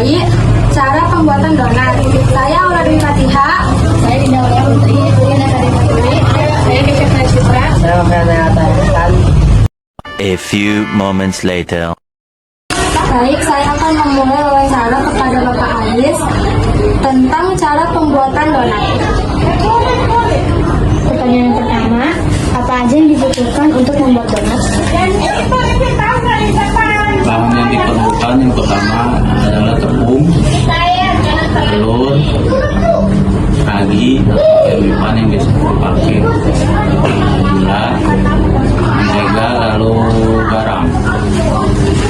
mengenai cara pembuatan donat. Saya Aura Dwi Fatiha. Saya Dinda Waya Putri. Saya Karina Putri. Saya Kesha Citra. Saya Mengatakan. A few moments later. Baik, saya akan memulai wawancara kepada Bapak Aris tentang cara pembuatan donat. Pertanyaan yang pertama, apa aja yang dibutuhkan untuk membuat donat? Bahan yang diperlukan yang pertama adalah tepung, telur, ragi, atau yang biasa dipakai, gula, mentega, lalu garam,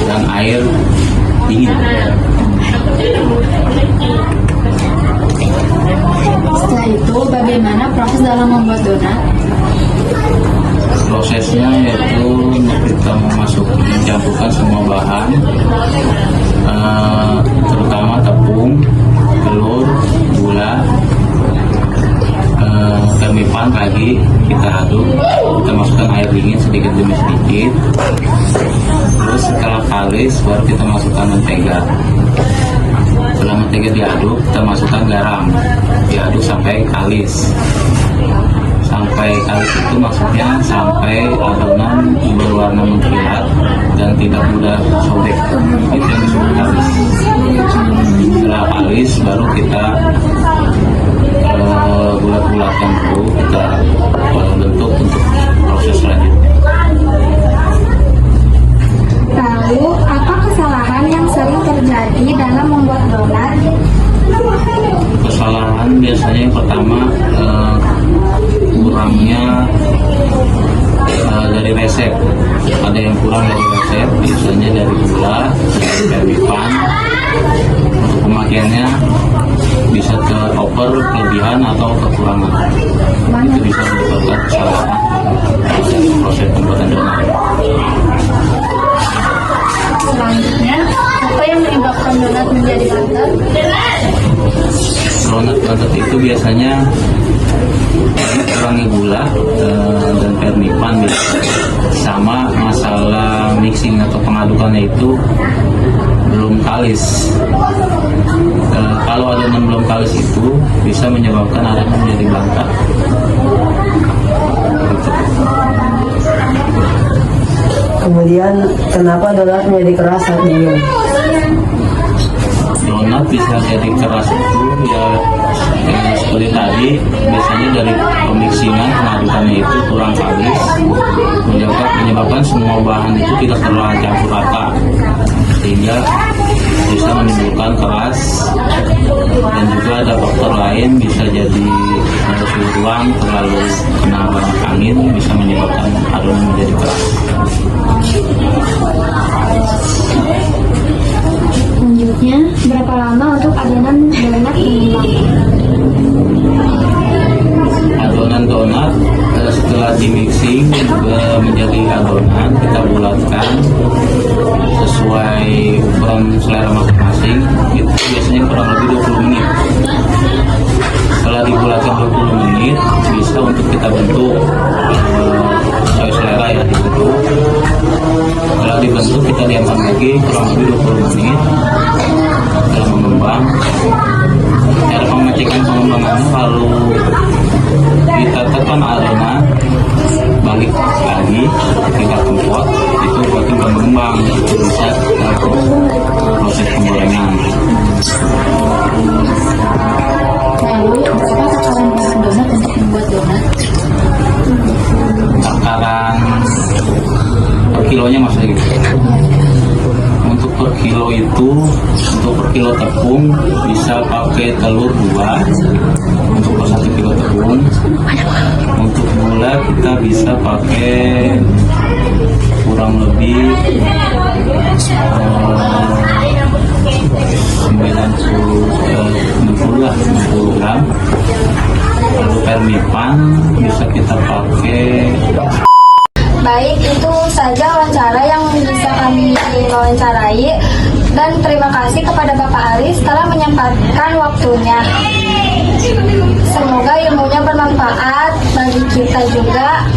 dan air dingin. Setelah itu, bagaimana proses dalam membuat donat? Prosesnya yaitu kita mencampurkan semua bahan, terutama tepung, telur, gula, termipan, ragi, kita aduk, kita masukkan air dingin sedikit demi sedikit. Terus setelah kalis baru kita masukkan mentega. Setelah mentega diaduk, kita masukkan garam, diaduk sampai kalis. Sampai kalis itu maksudnya sampai adonan berwarna mengkilat dan tidak mudah sobek. Itu yang disebut kalis. Setelah kalis baru kita bulat-bulatkan dulu, kita bentuk untuk proses selanjutnya. Lalu, apa kesalahan yang sering terjadi dalam membuat donat? Kesalahan biasanya yang pertama kurangnya dari resep. Ada yang kurang dari resep, biasanya dari gula, dari termipan. Untuk pemakaiannya bisa teroper kelebihan atau kekurangan. Itu bisa menyebabkan kesalahan proses pembuatan donat. Selanjutnya, apa yang menyebabkan donat menjadi bantet? Donat bantet itu biasanya kurangnya gula dan termipan, sama masalah mixing atau pengadukannya itu belum kalis. Kalau adonan belum kalis itu bisa menyebabkan adonan menjadi bangkat. Kemudian kenapa donat menjadi keras saat dingin? Donat bisa jadi keras itu ya seperti tadi, biasanya dari pemixingan pengadukannya itu kurang kalis, menyebabkan semua bahan itu tidak tercampur rata, sehingga bisa menimbulkan keras. Dan juga ada faktor lain, bisa jadi suhu ruang terlalu kena banyak angin, bisa menyebabkan adonan menjadi keras. Selanjutnya, berapa lama untuk adonan donat mengembang? Adonan donat setelah dimixing juga menjadi adonan, kita bulatkan sesuai ukuran selera masing-masing. Itu biasanya kurang lebih 20 menit. Setelah dibulatkan 20 menit, bisa untuk kita bentuk sesuai selera ya, dibentuk. Setelah dibentuk, kita diamkan lagi kurang lebih 20 menit. Setelah mengembang, cara pengecekan pengembangannya kalau kita tekan adonan, balik lagi, kita kempot, itu berarti mengembang, itu bisa proses penggorengan. Lalu, berapa takaran bahan donat untuk membuat donat? Takaran per kilonya maksudnya gitu. Untuk per kilo itu, untuk per kilo tepung bisa pakai telur 2 untuk per 1 kilo tepung. Untuk gula kita bisa pakai kurang lebih 90 gram. Lalu termipan bisa kita pakai. Baik, itu saja wawancara yang bisa kami wawancarai. Dan terima kasih kepada Bapak Aris telah menyempatkan waktunya. Semoga ilmunya bermanfaat bagi kita juga.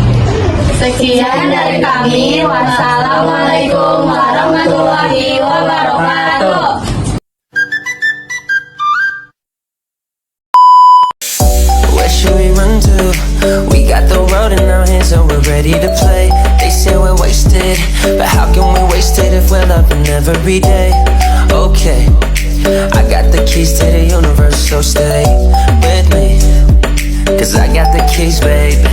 Sekian dari kami. Wassalamualaikum warahmatullahi wabarakatuh. got the world in our hands and we're ready to play. They say we're wasted, but how can we waste it if we're loving every day? Okay, I got the keys to the universe, so stay with me, 'cause I got the keys, babe.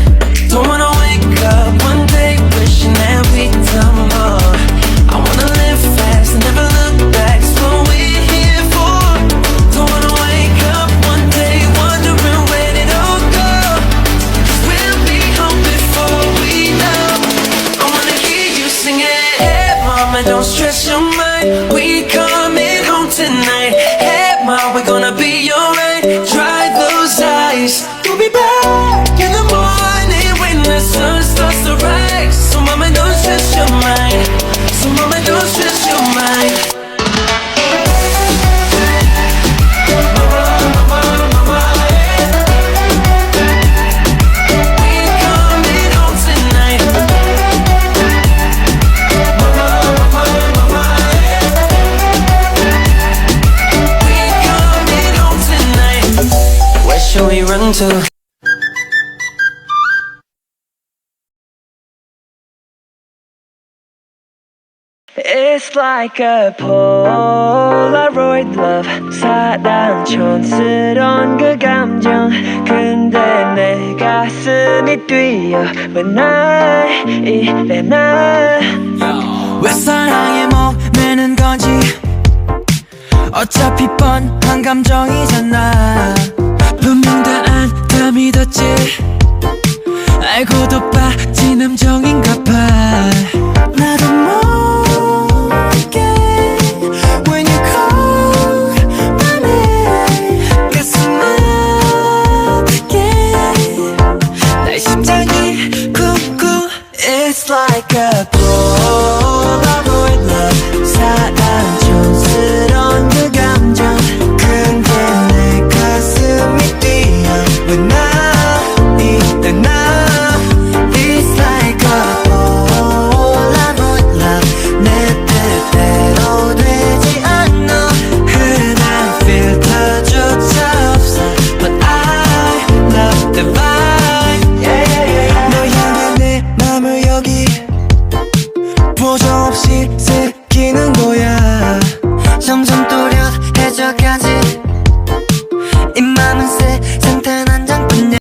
Don't wanna wake up one day wishing that we'd done more. I wanna live fast and never look back, it's what we're here for. Don't wanna wake up one day wondering where did it all go, 'cause we'll be home before we know. I wanna hear you singing, hey mama, don't stress your mind, we coming home tonight. Hey mama, we're gonna be alright, dry those eyes. We'll be back in the morning when the sun starts to rise. So mama, don't stress your mind, so mama, don't stress your mind. Should we run to? It's like a Polaroid love, 사랑 촌스러운 그 감정. 근데 내 가슴이 뛰어 when I 이래 나. 왜 사랑에 목매는 건지 어차피 뻔한 감정이잖아. 분명 다 안 믿었지, 알고도 빠진 함정인가 봐. 나도 모르게 When you call my name 가슴 아프게 날 심장이 쿵쿵. It's like a Polaroid love, 사랑 촌스러운 그 감정. 근데 내 가슴이 when I eat now, it's like a Polaroid love. 내 뜻대로 되지 않아, 흔한 필터조차 없어. But I love the vibe, 너 향한 내 맘을 여기 보정 없이 새기는 거야. 점점 또렷해져가지, 이 맘은 세상탄 한 장뿐이야.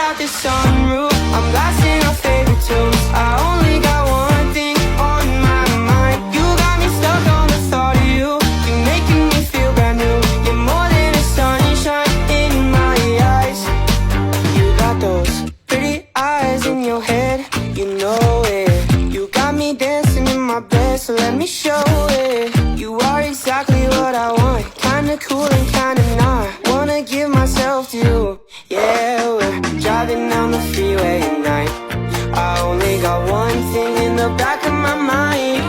out the sunroof. I'm blasting our favorite tunes. I only got one thing on my mind. You got me stuck on the thought of you. You're making me feel brand new. You're more than a sunshine in my eyes. You got those pretty eyes in your head, you know it. You got me dancing in my bed, so let me show it. You are exactly what I want, kinda cool and kinda not. Wanna give myself to you. Yeah, we're driving down the freeway at night. I only got one thing in the back of my mind.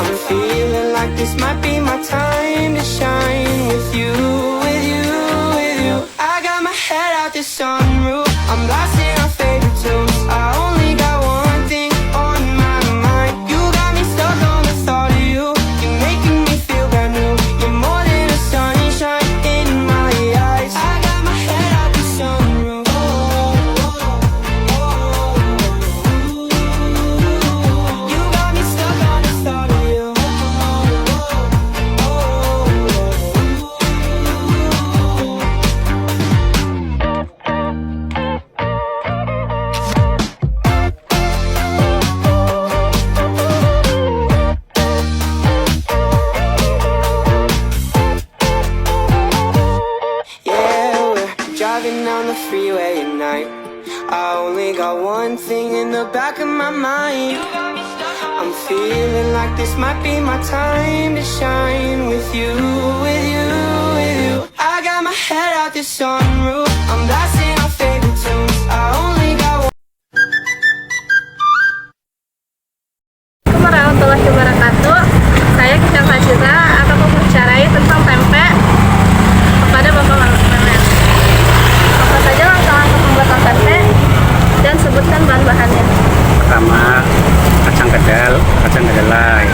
I'm feeling like this might be my time to shine with you, with you, with you. I got my head out the sunroof. I'm blasting our favorite tunes. I only got one thing on my mind. You got me stuck on the thought of you. You're making me feel brand new. You're more than a sunshine in my eyes. I got my head out the sunroof. You got me stuck on the thought of you. Yeah, we're driving down the freeway at night. I only got one thing in the back of my mind. I'm feeling like this might be my time to shine with you, with you, with you. I got my head out the sunroof. I'm blasting our favorite tunes. I only got one. Assalamualaikum warahmatullahi wabarakatuh. Saya Kicang Fajira akan membicarakan tentang tempe kepada Bapak Memet. Apa saja langkah-langkah pembuatan tempe dan sebutkan bahan-bahannya. Pertama, kacang kedelai.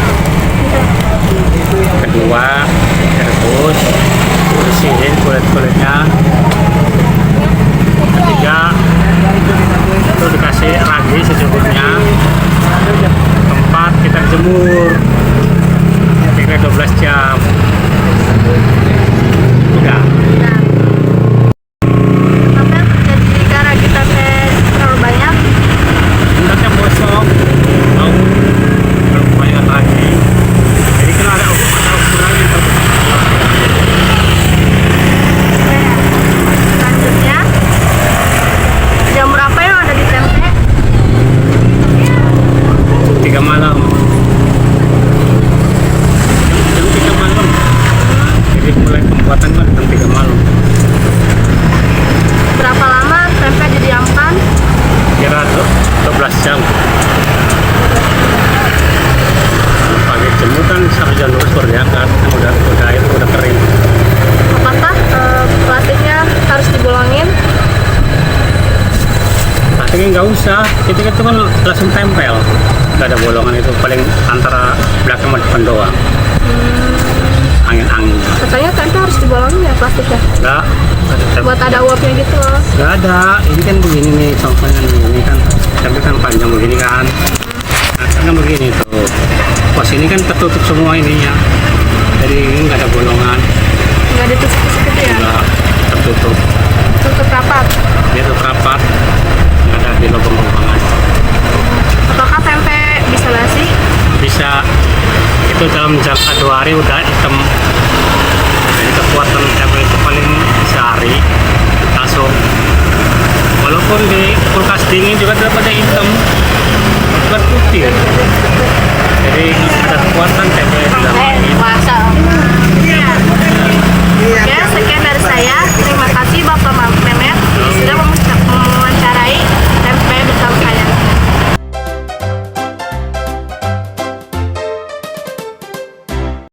Kedua, direbus, bersihin kulit-kulitnya. Ketiga, itu dikasih ragi secukupnya. Keempat, kita jemur kira 12 jam. Udah. Apa yang terjadi jika ragi tempe terlalu banyak? Hendaknya gosong, mau kebanyakan lagi. Jadi kan ada ukurannya. Selanjutnya, jam berapa yang ada di tempe? 3 malam. Jam 3 malam. Jadi mulai pembuatan kan jam 3 malam. Berapa lama tempe didiamkan? Kira 12 jam. Pakai jemur kan sampai jam 12 baru diangkat. Kan udah air udah kering. Apakah plastiknya harus dibolongin? Plastiknya nggak usah. Itu kan langsung tempel. Nggak ada bolongan, itu paling antara belakang sama depan doang. Angin-angin. Katanya tempe harus dibolongin ya plastiknya? Nggak. Buat ada uapnya gitu loh. Nggak ada. Ini kan begini nih contohnya nih. Ini kan tapi kan panjang begini kan. Nah, kan begini tuh. Pos ini kan tertutup semua ininya. Jadi ini nggak ada bolongan. Nggak ditusuk-tusuk gitu ya? Nggak tertutup. Tutup rapat. Dia tutup rapat. Nggak ada di lubang-lubangan. Apakah tempe bisa basi? Bisa. Itu dalam jangka 2 hari udah hitam. Jadi kekuatan tempe itu paling sehari langsung. Walaupun di kulkas dingin juga tetap ada hitam, bukan putih.